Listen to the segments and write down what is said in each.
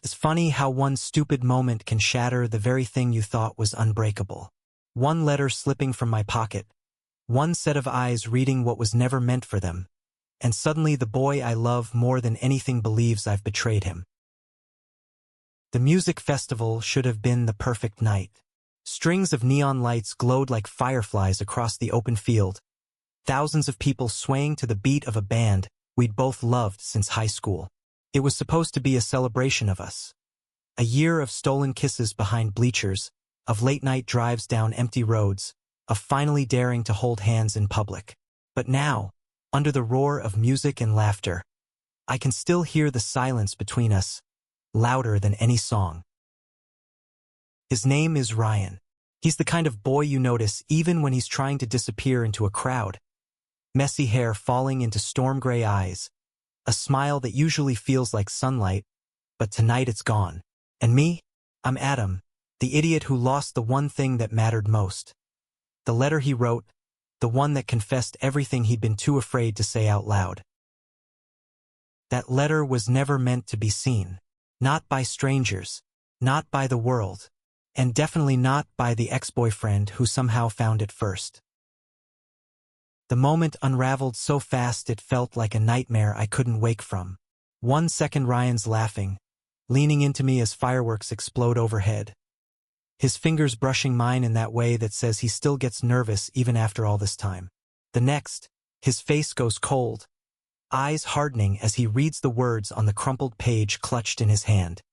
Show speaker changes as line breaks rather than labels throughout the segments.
It's funny how one stupid moment can shatter the very thing you thought was unbreakable. One letter slipping from my pocket, one set of eyes reading what was never meant for them, and suddenly the boy I love more than anything believes I've betrayed him. The music festival should have been the perfect night. Strings of neon lights glowed like fireflies across the open field, thousands of people swaying to the beat of a band we'd both loved since high school. It was supposed to be a celebration of us. A year of stolen kisses behind bleachers, of late-night drives down empty roads, of finally daring to hold hands in public. But now, under the roar of music and laughter, I can still hear the silence between us, louder than any song. His name is Ryan. He's the kind of boy you notice even when he's trying to disappear into a crowd. Messy hair falling into storm-gray eyes, a smile that usually feels like sunlight, but tonight it's gone. And me? I'm Adam, the idiot who lost the one thing that mattered most. The letter he wrote, the one that confessed everything he'd been too afraid to say out loud. That letter was never meant to be seen. Not by strangers, not by the world, and definitely not by the ex-boyfriend who somehow found it first. The moment unraveled so fast it felt like a nightmare I couldn't wake from. 1 second Ryan's laughing, leaning into me as fireworks explode overhead. His fingers brushing mine in that way that says he still gets nervous even after all this time. The next, his face goes cold, eyes hardening as he reads the words on the crumpled page clutched in his hand.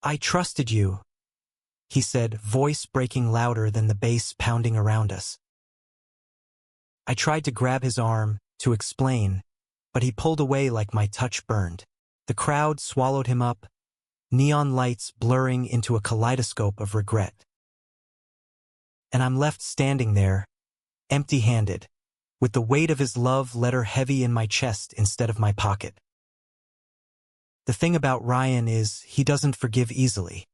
"I trusted you," he said, voice breaking louder than the bass pounding around us. I tried to grab his arm, to explain, but he pulled away like my touch burned. The crowd swallowed him up, neon lights blurring into a kaleidoscope of regret. And I'm left standing there, empty-handed, with the weight of his love letter heavy in my chest instead of my pocket. The thing about Ryan is he doesn't forgive easily.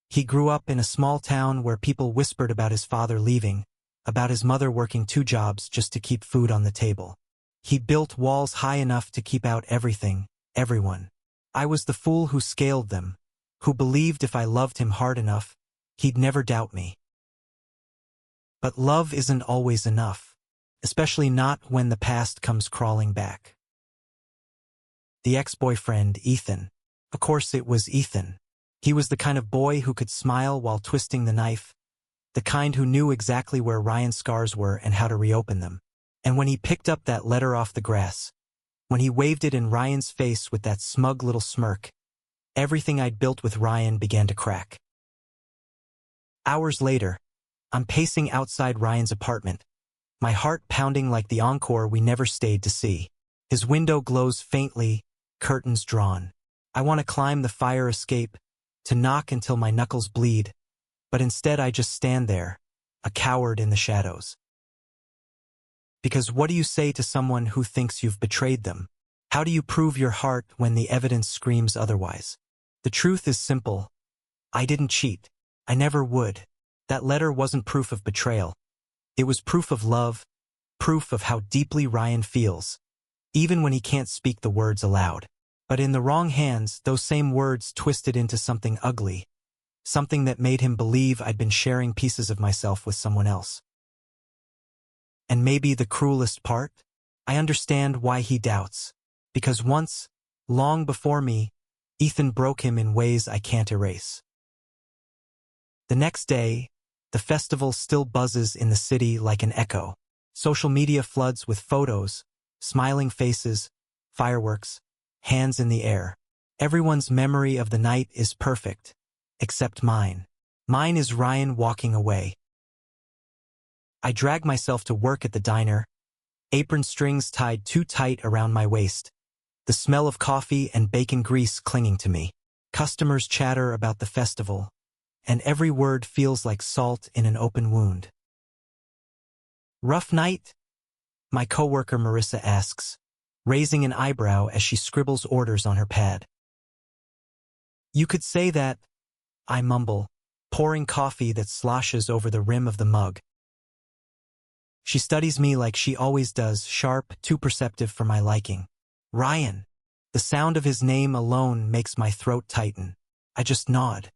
He grew up in a small town where people whispered about his father leaving, about his mother working 2 jobs just to keep food on the table. He built walls high enough to keep out everything, everyone. I was the fool who scaled them, who believed if I loved him hard enough, he'd never doubt me. But love isn't always enough, especially not when the past comes crawling back. The ex-boyfriend, Ethan. Of course it was Ethan. He was the kind of boy who could smile while twisting the knife, the kind who knew exactly where Ryan's scars were and how to reopen them. And when he picked up that letter off the grass, when he waved it in Ryan's face with that smug little smirk, everything I'd built with Ryan began to crack. Hours later, I'm pacing outside Ryan's apartment, my heart pounding like the encore we never stayed to see. His window glows faintly, curtains drawn. I want to climb the fire escape, to knock until my knuckles bleed, but instead I just stand there, a coward in the shadows. Because what do you say to someone who thinks you've betrayed them? How do you prove your heart when the evidence screams otherwise? The truth is simple. I didn't cheat. I never would. That letter wasn't proof of betrayal. It was proof of love, proof of how deeply Ryan feels, even when he can't speak the words aloud. But in the wrong hands, those same words twisted into something ugly, something that made him believe I'd been sharing pieces of myself with someone else. And maybe the cruelest part? I understand why he doubts. Because once, long before me, Ethan broke him in ways I can't erase. The next day, the festival still buzzes in the city like an echo. Social media floods with photos, smiling faces, fireworks, hands in the air. Everyone's memory of the night is perfect, except mine. Mine is Ryan walking away. I drag myself to work at the diner, apron strings tied too tight around my waist, the smell of coffee and bacon grease clinging to me. Customers chatter about the festival, and every word feels like salt in an open wound. "Rough night?" my coworker Marissa asks, raising an eyebrow as she scribbles orders on her pad. "You could say that," I mumble, pouring coffee that sloshes over the rim of the mug. She studies me like she always does, sharp, too perceptive for my liking. "Ryan, The sound of his name alone makes my throat tighten. I just nod.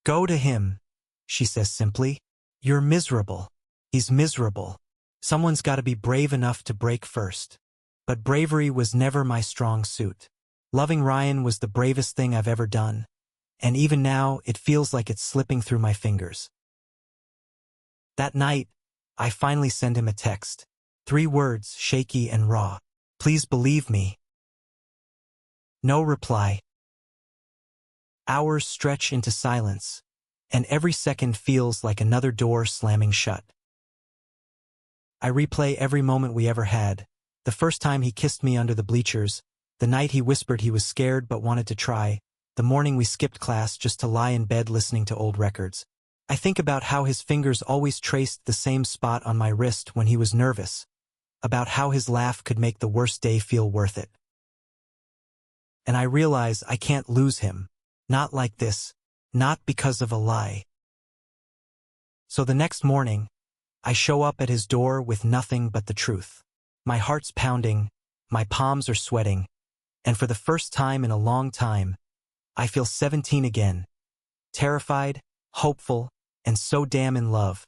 Go to him, she says simply. You're miserable. He's miserable. Someone's got to be brave enough to break first. But bravery was never my strong suit. Loving Ryan was the bravest thing I've ever done. And even now, it feels like it's slipping through my fingers. That night, I finally send him a text. 3 words, shaky and raw. Please believe me. No reply. Hours stretch into silence, and every second feels like another door slamming shut. I replay every moment we ever had. The first time he kissed me under the bleachers, the night he whispered he was scared but wanted to try, the morning we skipped class just to lie in bed listening to old records. I think about how his fingers always traced the same spot on my wrist when he was nervous, about how his laugh could make the worst day feel worth it. And I realize I can't lose him. Not like this. Not because of a lie. So the next morning, I show up at his door with nothing but the truth. My heart's pounding, my palms are sweating, and for the first time in a long time, I feel 17 again. Terrified, hopeful, and so damn in love.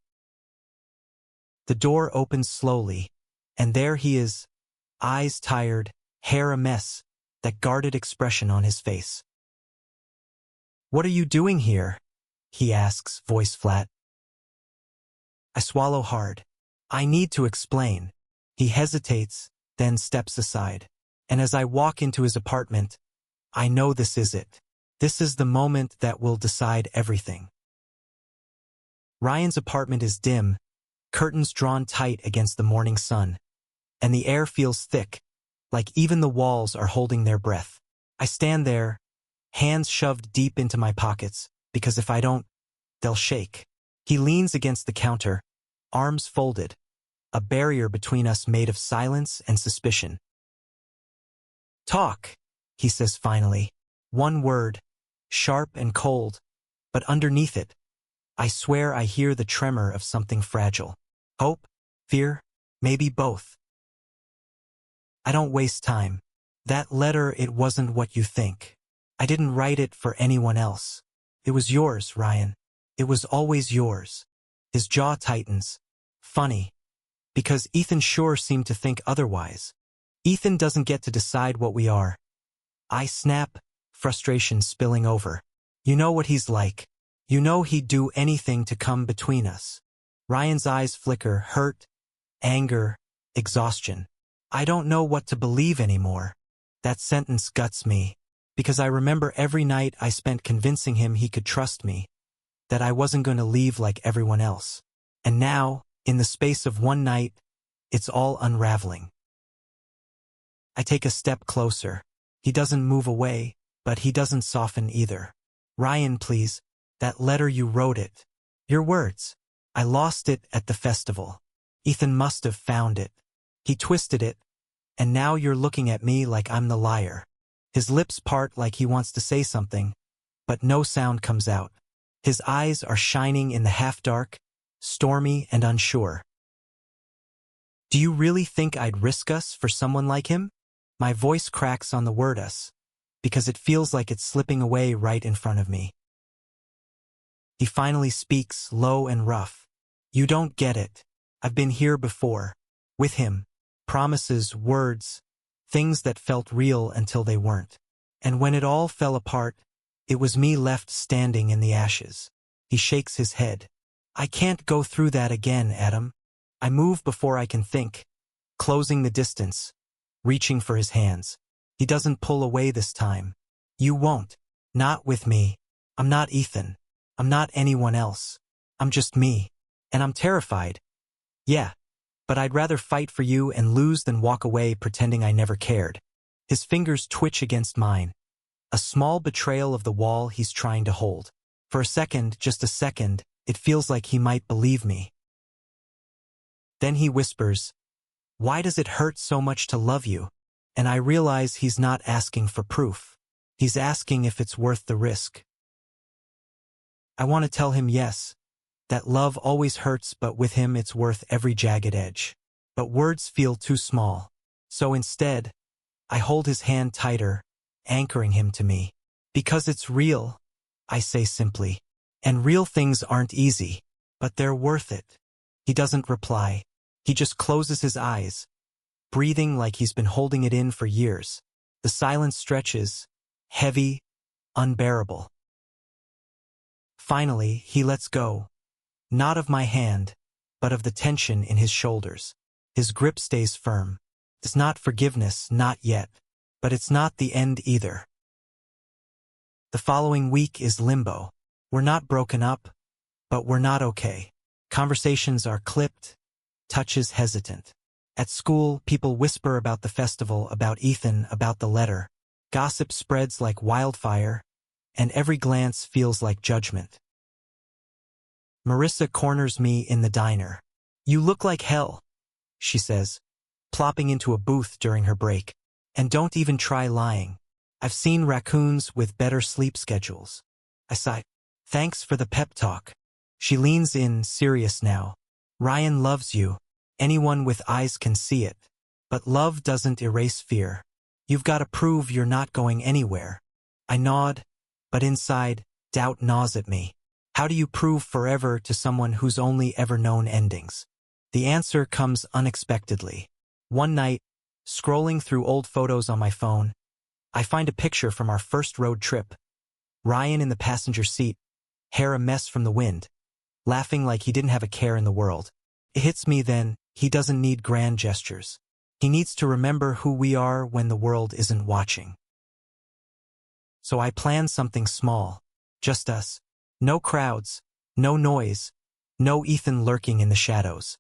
The door opens slowly, and there he is, eyes tired, hair a mess, that guarded expression on his face. What are you doing here? He asks, voice flat. I swallow hard. I need to explain. He hesitates, then steps aside. And as I walk into his apartment, I know this is it. This is the moment that will decide everything. Ryan's apartment is dim, curtains drawn tight against the morning sun, and the air feels thick, like even the walls are holding their breath. I stand there, hands shoved deep into my pockets, because if I don't, they'll shake. He leans against the counter, arms folded, a barrier between us made of silence and suspicion. Talk, he says finally. One word, sharp and cold, but underneath it, I swear I hear the tremor of something fragile. Hope? Fear? Maybe both. I don't waste time. That letter, it wasn't what you think. I didn't write it for anyone else. It was yours, Ryan. It was always yours. His jaw tightens. Funny. Because Ethan sure seemed to think otherwise. Ethan doesn't get to decide what we are. I snap, frustration spilling over. You know what he's like. You know he'd do anything to come between us. Ryan's eyes flicker, hurt, anger, exhaustion. I don't know what to believe anymore. That sentence guts me, because I remember every night I spent convincing him he could trust me, that I wasn't going to leave like everyone else. And now, in the space of one night, it's all unraveling. I take a step closer. He doesn't move away, but he doesn't soften either. Ryan, please, that letter you wrote it. Your words. I lost it at the festival. Ethan must have found it. He twisted it, and now you're looking at me like I'm the liar. His lips part like he wants to say something, but no sound comes out. His eyes are shining in the half-dark, stormy and unsure. Do you really think I'd risk us for someone like him? My voice cracks on the word us, because it feels like it's slipping away right in front of me. He finally speaks, low and rough. You don't get it. I've been here before. With him. Promises, words, things that felt real until they weren't. And when it all fell apart, it was me left standing in the ashes. He shakes his head. I can't go through that again, Adam. I move before I can think, closing the distance, reaching for his hands. He doesn't pull away this time. You won't. Not with me. I'm not Ethan. I'm not anyone else. I'm just me. And I'm terrified. Yeah. But I'd rather fight for you and lose than walk away pretending I never cared. His fingers twitch against mine. A small betrayal of the wall he's trying to hold. For a second, just a second, it feels like he might believe me. Then he whispers, "Why does it hurt so much to love you?" And I realize he's not asking for proof. He's asking if it's worth the risk. I want to tell him yes, that love always hurts, but with him it's worth every jagged edge. But words feel too small. So instead, I hold his hand tighter, anchoring him to me. Because it's real, I say simply. And real things aren't easy, but they're worth it. He doesn't reply. He just closes his eyes, breathing like he's been holding it in for years. The silence stretches, heavy, unbearable. Finally, he lets go. Not of my hand, but of the tension in his shoulders. His grip stays firm. It's not forgiveness, not yet. But it's not the end either. The following week is limbo. We're not broken up, but we're not okay. Conversations are clipped, touches hesitant. At school, people whisper about the festival, about Ethan, about the letter. Gossip spreads like wildfire, and every glance feels like judgment. Marissa corners me in the diner. "You look like hell," she says, plopping into a booth during her break. "And don't even try lying. I've seen raccoons with better sleep schedules." I sigh. "Thanks for the pep talk." She leans in, serious now. "Ryan loves you. Anyone with eyes can see it. But love doesn't erase fear. You've got to prove you're not going anywhere." I nod, but inside, doubt gnaws at me. How do you prove forever to someone who's only ever known endings? The answer comes unexpectedly. One night, scrolling through old photos on my phone, I find a picture from our first road trip. Ryan in the passenger seat, hair a mess from the wind, laughing like he didn't have a care in the world. It hits me then, he doesn't need grand gestures. He needs to remember who we are when the world isn't watching. So I plan something small. Just us. No crowds, no noise, no Ethan lurking in the shadows.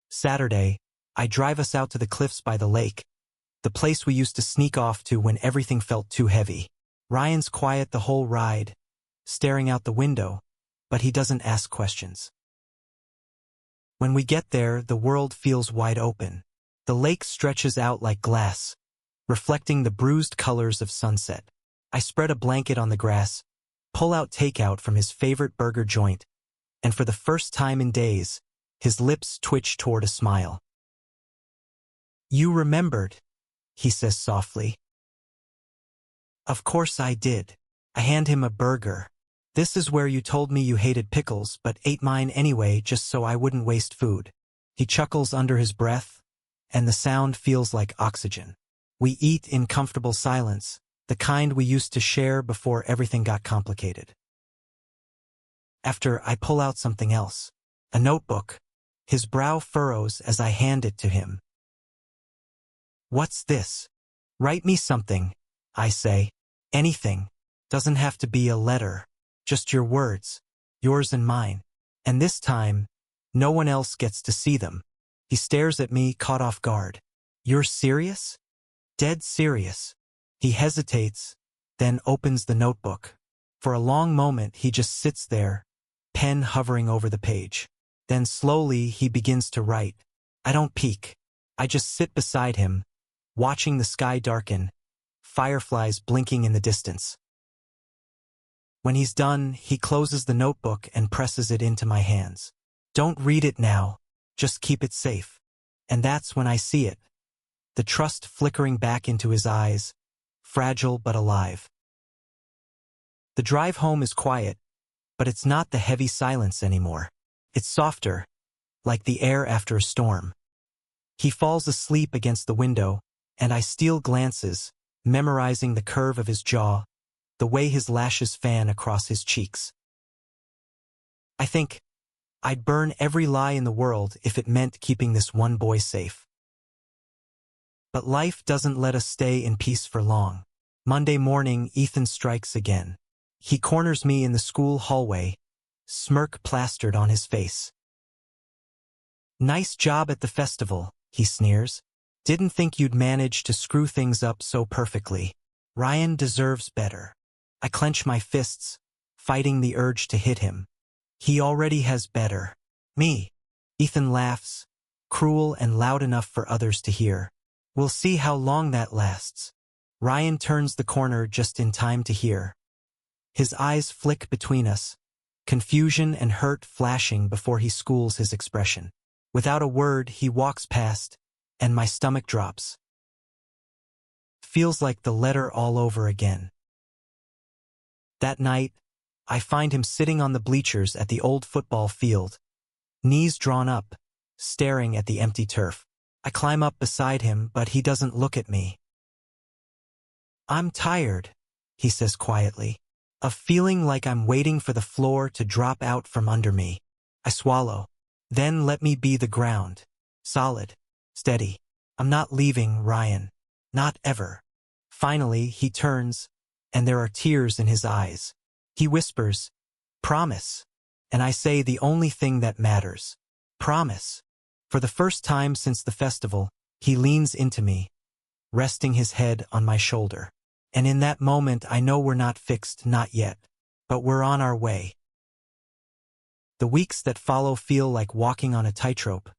Saturday, I drive us out to the cliffs by the lake, the place we used to sneak off to when everything felt too heavy. Ryan's quiet the whole ride, staring out the window, but he doesn't ask questions. When we get there, the world feels wide open. The lake stretches out like glass, reflecting the bruised colors of sunset. I spread a blanket on the grass, pull out takeout from his favorite burger joint, and for the first time in days, his lips twitch toward a smile. "You remembered," he says softly. Of course I did. I hand him a burger. "This is where you told me you hated pickles but ate mine anyway just so I wouldn't waste food." He chuckles under his breath, and the sound feels like oxygen. We eat in comfortable silence, the kind we used to share before everything got complicated. After, I pull out something else. A notebook. His brow furrows as I hand it to him. "What's this?" "Write me something," I say. "Anything. Doesn't have to be a letter. Just your words. Yours and mine. And this time, no one else gets to see them." He stares at me, caught off guard. "You're serious?" "Dead serious." He hesitates, then opens the notebook. For a long moment, he just sits there, pen hovering over the page. Then slowly, he begins to write. I don't peek. I just sit beside him, watching the sky darken, fireflies blinking in the distance. When he's done, he closes the notebook and presses it into my hands. "Don't read it now. Just keep it safe." And that's when I see it. The trust flickering back into his eyes, fragile but alive. The drive home is quiet, but it's not the heavy silence anymore. It's softer, like the air after a storm. He falls asleep against the window, and I steal glances, memorizing the curve of his jaw, the way his lashes fan across his cheeks. I think, I'd burn every lie in the world if it meant keeping this one boy safe. But life doesn't let us stay in peace for long. Monday morning, Ethan strikes again. He corners me in the school hallway, smirk plastered on his face. "Nice job at the festival," he sneers. "Didn't think you'd manage to screw things up so perfectly. Ryan deserves better." I clench my fists, fighting the urge to hit him. He already has better. Me. Ethan laughs, cruel and loud enough for others to hear. We'll see how long that lasts. Ryan turns the corner just in time to hear. His eyes flick between us, confusion and hurt flashing before he schools his expression. Without a word, he walks past, and my stomach drops. feels like the letter all over again. That night, I find him sitting on the bleachers at the old football field, knees drawn up, staring at the empty turf. I climb up beside him, but he doesn't look at me. "I'm tired," he says quietly, "of feeling like I'm waiting for the floor to drop out from under me." I swallow. "Then let me be the ground. Solid. Steady. I'm not leaving, Ryan. Not ever." Finally, he turns, and there are tears in his eyes. He whispers, "Promise." And I say the only thing that matters. Promise. For the first time since the festival, he leans into me, resting his head on my shoulder. And in that moment, I know we're not fixed, not yet. But we're on our way. The weeks that follow feel like walking on a tightrope.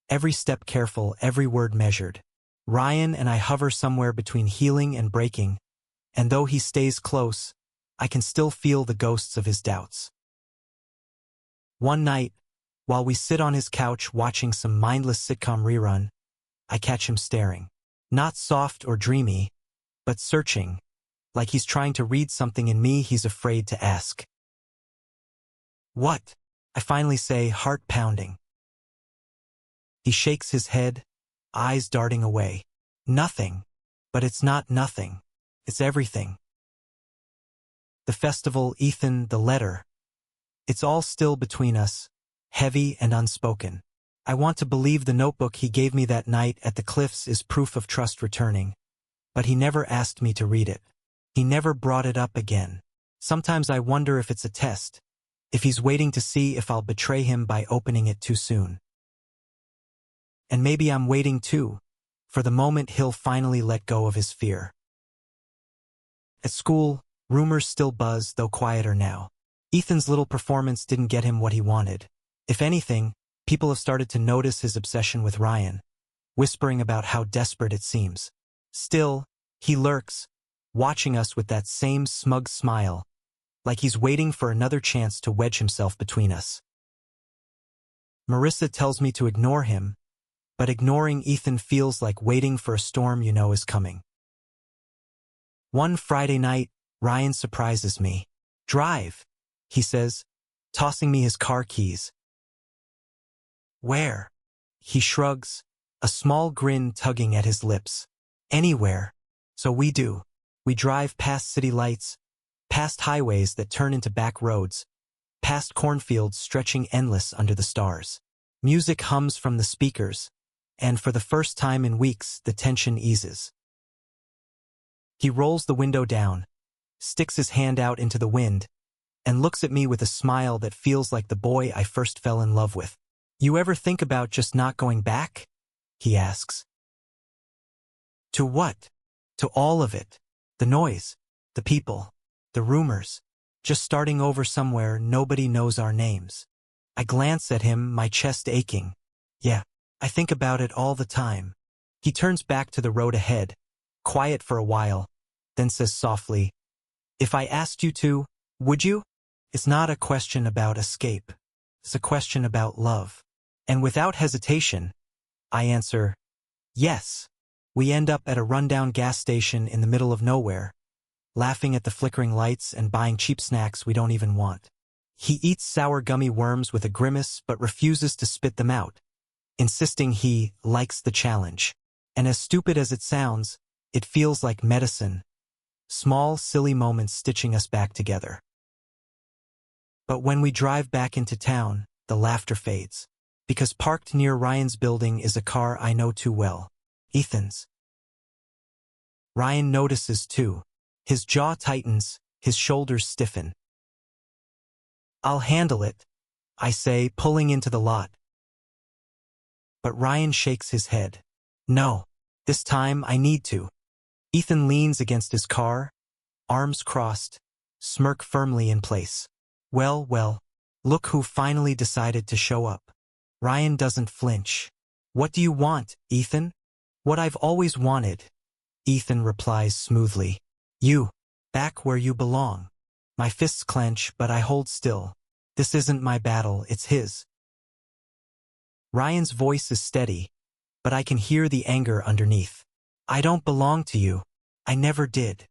Every step careful, every word measured. Ryan and I hover somewhere between healing and breaking, and though he stays close, I can still feel the ghosts of his doubts. One night, while we sit on his couch watching some mindless sitcom rerun, I catch him staring. Not soft or dreamy, but searching, like he's trying to read something in me he's afraid to ask. "What?" I finally say, heart pounding. He shakes his head, eyes darting away. "Nothing." But it's not nothing. It's everything. The festival, Ethan, the letter. It's all still between us, heavy and unspoken. I want to believe the notebook he gave me that night at the cliffs is proof of trust returning. But he never asked me to read it. He never brought it up again. Sometimes I wonder if it's a test, if he's waiting to see if I'll betray him by opening it too soon. And maybe I'm waiting too, for the moment he'll finally let go of his fear. At school, rumors still buzz, though quieter now. Ethan's little performance didn't get him what he wanted. If anything, people have started to notice his obsession with Ryan, whispering about how desperate it seems. Still, he lurks, watching us with that same smug smile, like he's waiting for another chance to wedge himself between us. Marissa tells me to ignore him, but ignoring Ethan feels like waiting for a storm you know is coming. One Friday night, Ryan surprises me. "Drive," he says, tossing me his car keys. "Where?" He shrugs, a small grin tugging at his lips. "Anywhere." So we do. We drive past city lights, past highways that turn into back roads, past cornfields stretching endless under the stars. Music hums from the speakers, and for the first time in weeks, the tension eases. He rolls the window down, sticks his hand out into the wind, and looks at me with a smile that feels like the boy I first fell in love with. "You ever think about just not going back?" he asks. "To what?" "To all of it. The noise, the people, the rumors. Just starting over somewhere nobody knows our names." I glance at him, my chest aching. "Yeah, I think about it all the time." He turns back to the road ahead, quiet for a while, then says softly, "If I asked you to, would you?" It's not a question about escape. It's a question about love. And without hesitation, I answer, "Yes." We end up at a rundown gas station in the middle of nowhere, laughing at the flickering lights and buying cheap snacks we don't even want. He eats sour gummy worms with a grimace but refuses to spit them out, insisting he likes the challenge. And as stupid as it sounds, it feels like medicine. Small, silly moments stitching us back together. But when we drive back into town, the laughter fades. Because parked near Ryan's building is a car I know too well. Ethan's. Ryan notices too. His jaw tightens, his shoulders stiffen. "I'll handle it," I say, pulling into the lot. But Ryan shakes his head. "No, this time I need to." Ethan leans against his car, arms crossed, smirk firmly in place. Well, look who finally decided to show up." Ryan doesn't flinch. "What do you want, Ethan?" "What I've always wanted," Ethan replies smoothly. "You, back where you belong." My fists clench, but I hold still. This isn't my battle, it's his. Ryan's voice is steady, but I can hear the anger underneath. "I don't belong to you. I never did.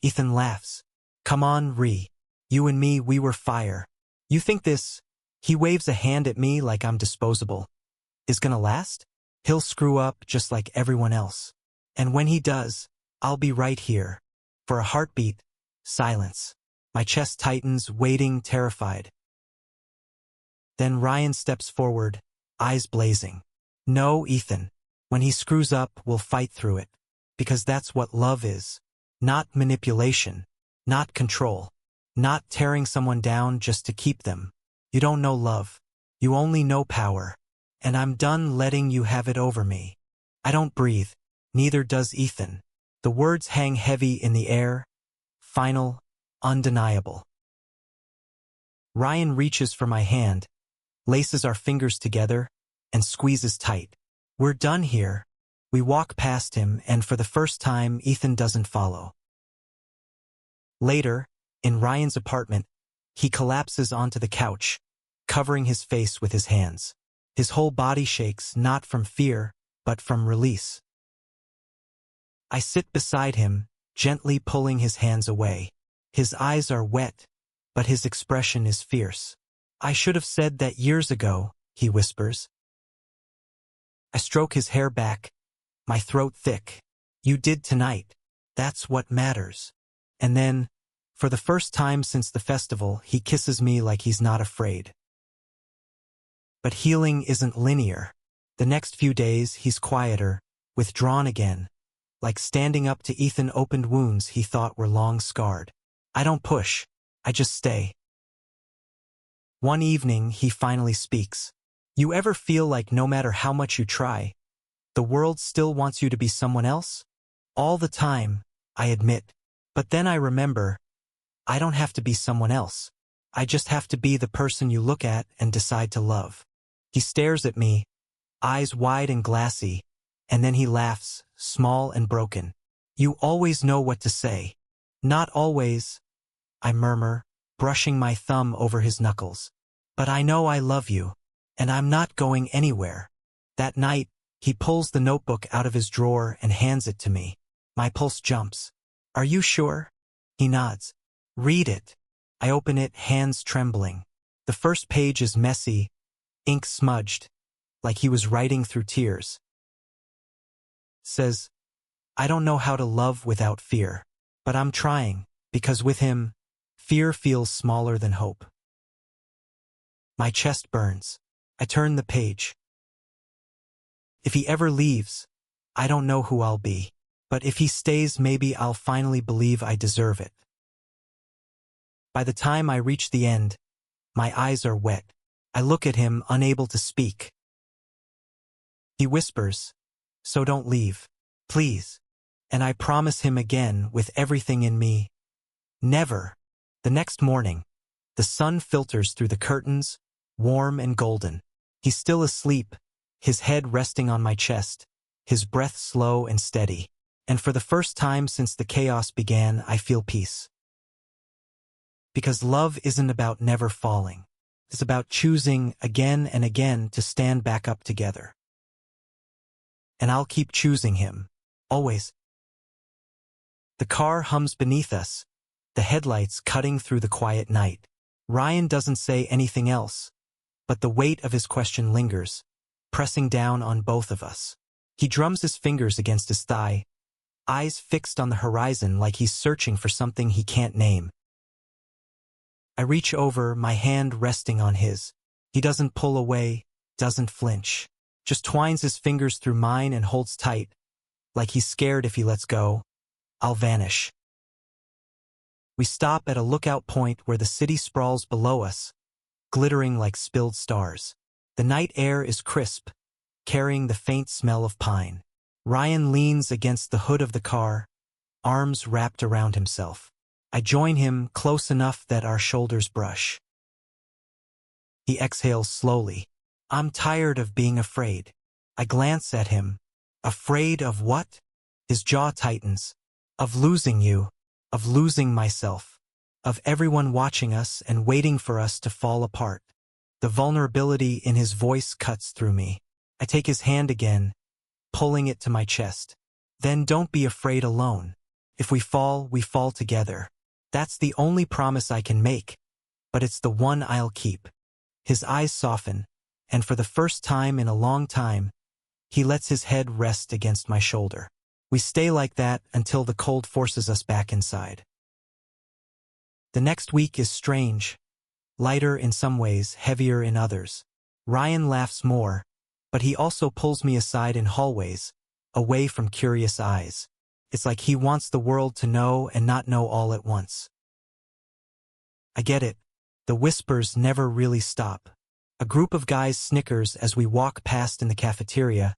Ethan laughs. Come on, Ree. You and me, we were fire. You think this, he waves a hand at me like I'm disposable, is gonna last? He'll screw up just like everyone else. And when he does, I'll be right here. For a heartbeat, silence. My chest tightens, waiting, terrified. Then Ryan steps forward, eyes blazing. No, Ethan. When he screws up, we'll fight through it. Because that's what love is. Not manipulation. Not control. Not tearing someone down just to keep them. You don't know love. You only know power. And I'm done letting you have it over me. I don't breathe. Neither does Ethan. The words hang heavy in the air. Final. Undeniable. Ryan reaches for my hand, laces our fingers together, and squeezes tight. We're done here. We walk past him, and for the first time, Ethan doesn't follow. Later, in Ryan's apartment, he collapses onto the couch, covering his face with his hands. His whole body shakes, not from fear, but from release. I sit beside him, gently pulling his hands away. His eyes are wet, but his expression is fierce. I should have said that years ago, he whispers. I stroke his hair back, my throat thick. You did tonight. That's what matters. And then, for the first time since the festival, he kisses me like he's not afraid. But healing isn't linear. The next few days, he's quieter, withdrawn again, like standing up to Ethan opened wounds he thought were long scarred. I don't push. I just stay. One evening, he finally speaks. You ever feel like no matter how much you try, the world still wants you to be someone else? All the time, I admit. But then I remember, I don't have to be someone else. I just have to be the person you look at and decide to love. He stares at me, eyes wide and glassy, and then he laughs, small and broken. You always know what to say. Not always, I murmur, brushing my thumb over his knuckles. But I know I love you, and I'm not going anywhere. That night, he pulls the notebook out of his drawer and hands it to me. My pulse jumps. Are you sure? He nods. Read it. I open it, hands trembling. The first page is messy, ink smudged, like he was writing through tears. Says, I don't know how to love without fear, but I'm trying, because with him, fear feels smaller than hope. My chest burns. I turn the page. If he ever leaves, I don't know who I'll be. But if he stays, maybe I'll finally believe I deserve it. By the time I reach the end, my eyes are wet. I look at him, unable to speak. He whispers, so don't leave, please. And I promise him again, with everything in me, never. The next morning, the sun filters through the curtains, warm and golden. He's still asleep, his head resting on my chest, his breath slow and steady. And for the first time since the chaos began, I feel peace. Because love isn't about never falling. It's about choosing again and again to stand back up together. And I'll keep choosing him. Always. The car hums beneath us, the headlights cutting through the quiet night. Ryan doesn't say anything else, but the weight of his question lingers, pressing down on both of us. He drums his fingers against his thigh, eyes fixed on the horizon like he's searching for something he can't name. I reach over, my hand resting on his. He doesn't pull away, doesn't flinch, just twines his fingers through mine and holds tight, like he's scared if he lets go, I'll vanish. We stop at a lookout point where the city sprawls below us, glittering like spilled stars. The night air is crisp, carrying the faint smell of pine. Ryan leans against the hood of the car, arms wrapped around himself. I join him close enough that our shoulders brush. He exhales slowly. I'm tired of being afraid. I glance at him. Afraid of what? His jaw tightens. Of losing you. Of losing myself. Of everyone watching us and waiting for us to fall apart. The vulnerability in his voice cuts through me. I take his hand again, pulling it to my chest. Then don't be afraid alone. If we fall together. That's the only promise I can make, but it's the one I'll keep. His eyes soften, and for the first time in a long time, he lets his head rest against my shoulder. We stay like that until the cold forces us back inside. The next week is strange. Lighter in some ways, heavier in others. Ryan laughs more, but he also pulls me aside in hallways, away from curious eyes. It's like he wants the world to know and not know all at once. I get it. The whispers never really stop. A group of guys snickers as we walk past in the cafeteria,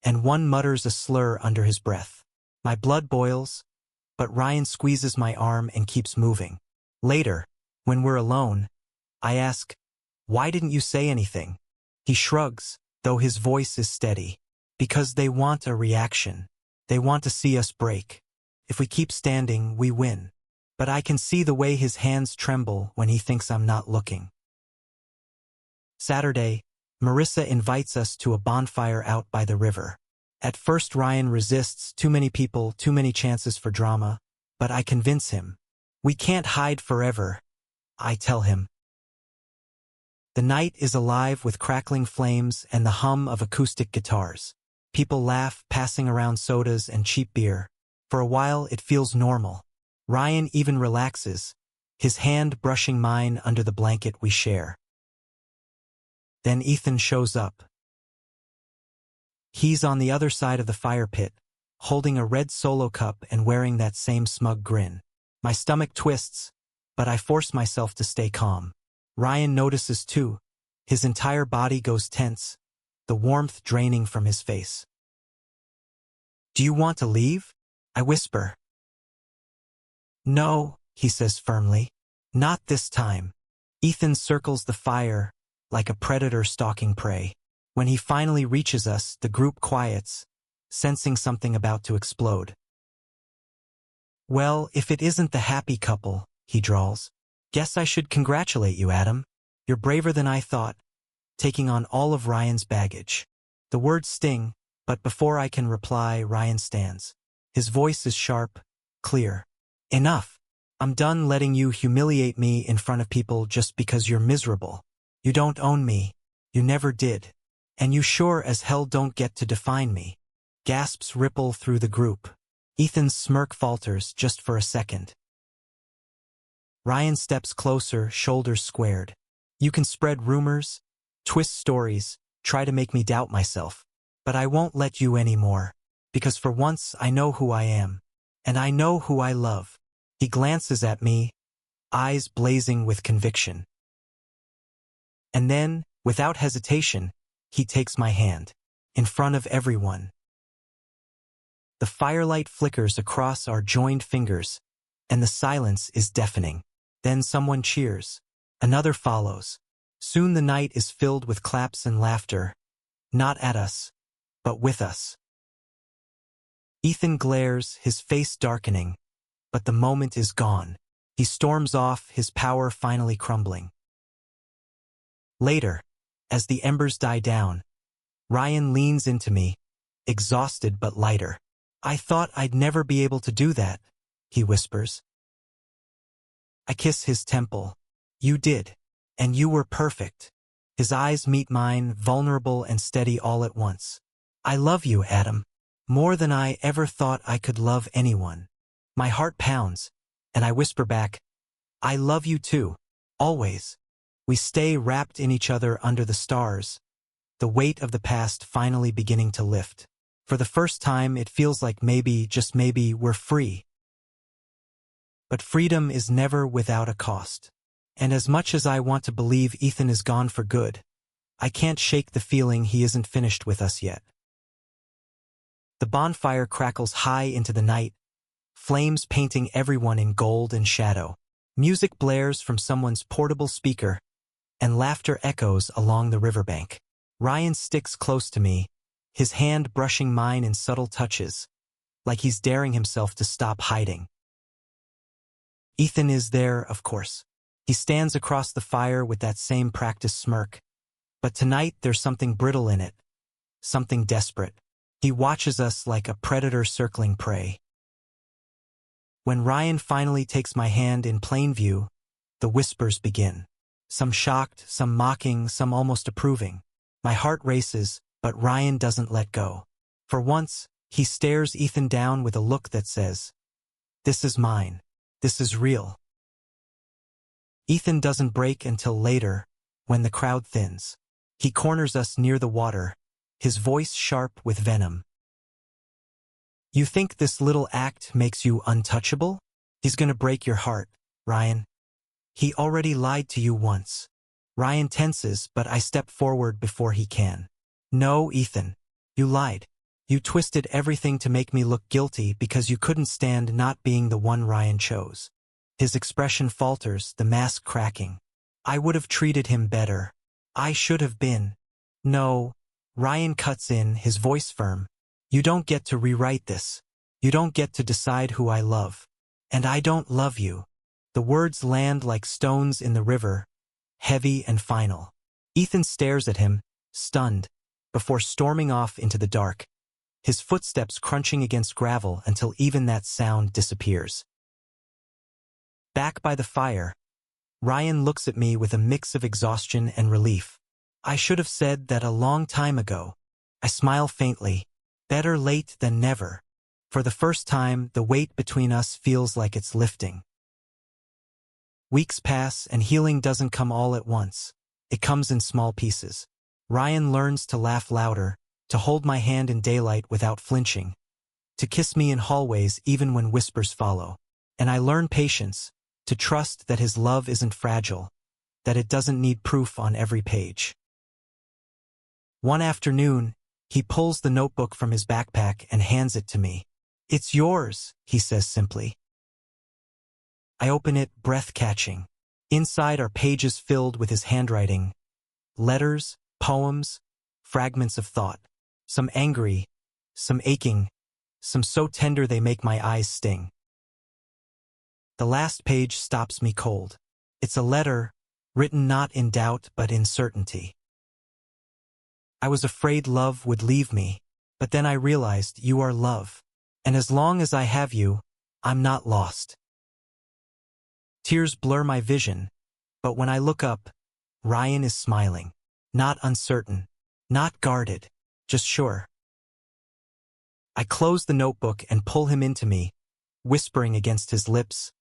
and one mutters a slur under his breath. My blood boils, but Ryan squeezes my arm and keeps moving. Later, when we're alone, I ask, "Why didn't you say anything?" He shrugs, though his voice is steady. Because they want a reaction. They want to see us break. If we keep standing, we win. But I can see the way his hands tremble when he thinks I'm not looking. Saturday, Marissa invites us to a bonfire out by the river. At first Ryan resists, too many people, too many chances for drama, but I convince him. We can't hide forever, I tell him. The night is alive with crackling flames and the hum of acoustic guitars. People laugh, passing around sodas and cheap beer. For a while it feels normal. Ryan even relaxes, his hand brushing mine under the blanket we share. Then Ethan shows up. He's on the other side of the fire pit, holding a red Solo cup and wearing that same smug grin. My stomach twists, but I force myself to stay calm. Ryan notices too. His entire body goes tense, the warmth draining from his face. "Do you want to leave?" I whisper. "No," he says firmly. "Not this time." Ethan circles the fire, like a predator stalking prey. When he finally reaches us, the group quiets, sensing something about to explode. "Well, if it isn't the happy couple," he drawls. "Guess I should congratulate you, Adam. You're braver than I thought, taking on all of Ryan's baggage." The words sting, but before I can reply, Ryan stands. His voice is sharp, clear. "Enough. I'm done letting you humiliate me in front of people just because you're miserable. You don't own me. You never did. And you sure as hell don't get to define me." Gasps ripple through the group. Ethan's smirk falters just for a second. Ryan steps closer, shoulders squared. "You can spread rumors, twist stories, try to make me doubt myself. But I won't let you anymore. Because for once I know who I am. And I know who I love." He glances at me, eyes blazing with conviction. And then, without hesitation, he takes my hand. In front of everyone. The firelight flickers across our joined fingers, and the silence is deafening. Then someone cheers. Another follows. Soon the night is filled with claps and laughter. Not at us, but with us. Ethan glares, his face darkening, but the moment is gone. He storms off, his power finally crumbling. Later, as the embers die down, Ryan leans into me, exhausted but lighter. "I thought I'd never be able to do that," he whispers. I kiss his temple. "You did. And you were perfect." His eyes meet mine, vulnerable and steady all at once. "I love you, Adam. More than I ever thought I could love anyone." My heart pounds, and I whisper back, "I love you too. Always." We stay wrapped in each other under the stars, the weight of the past finally beginning to lift. For the first time, it feels like maybe, just maybe, we're free. But freedom is never without a cost. And as much as I want to believe Ethan is gone for good, I can't shake the feeling he isn't finished with us yet. The bonfire crackles high into the night, flames painting everyone in gold and shadow. Music blares from someone's portable speaker, and laughter echoes along the riverbank. Ryan sticks close to me, his hand brushing mine in subtle touches, like he's daring himself to stop hiding. Ethan is there, of course. He stands across the fire with that same practiced smirk. But tonight there's something brittle in it, something desperate. He watches us like a predator circling prey. When Ryan finally takes my hand in plain view, the whispers begin. Some shocked, some mocking, some almost approving. My heart races, but Ryan doesn't let go. For once, he stares Ethan down with a look that says, "This is mine. This is real." Ethan doesn't break until later, when the crowd thins. He corners us near the water, his voice sharp with venom. "You think this little act makes you untouchable? He's gonna break your heart, Ryan. He already lied to you once." Ryan tenses, but I step forward before he can. "No, Ethan. You lied. You twisted everything to make me look guilty because you couldn't stand not being the one Ryan chose." His expression falters, the mask cracking. "I would have treated him better. I should have been." "No." Ryan cuts in, his voice firm. "You don't get to rewrite this. You don't get to decide who I love. And I don't love you." The words land like stones in the river, heavy and final. Ethan stares at him, stunned, before storming off into the dark, his footsteps crunching against gravel until even that sound disappears. Back by the fire, Ryan looks at me with a mix of exhaustion and relief. "I should have said that a long time ago." I smile faintly. Better late than never. For the first time, the weight between us feels like it's lifting. Weeks pass and healing doesn't come all at once. It comes in small pieces. Ryan learns to laugh louder, to hold my hand in daylight without flinching, to kiss me in hallways even when whispers follow. And I learn patience, to trust that his love isn't fragile, that it doesn't need proof on every page. One afternoon, he pulls the notebook from his backpack and hands it to me. "It's yours," he says simply. I open it, breath-catching. Inside are pages filled with his handwriting. Letters, poems, fragments of thought. Some angry, some aching, some so tender they make my eyes sting. The last page stops me cold. It's a letter, written not in doubt but in certainty. "I was afraid love would leave me, but then I realized you are love. And as long as I have you, I'm not lost." Tears blur my vision, but when I look up, Ryan is smiling. Not uncertain, not guarded, just sure. I close the notebook and pull him into me, whispering against his lips,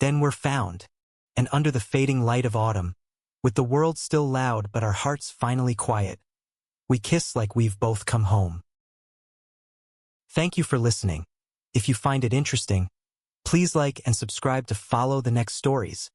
"Then we're found." And under the fading light of autumn, with the world still loud but our hearts finally quiet, we kiss like we've both come home. Thank you for listening. If you find it interesting, please like and subscribe to follow the next stories.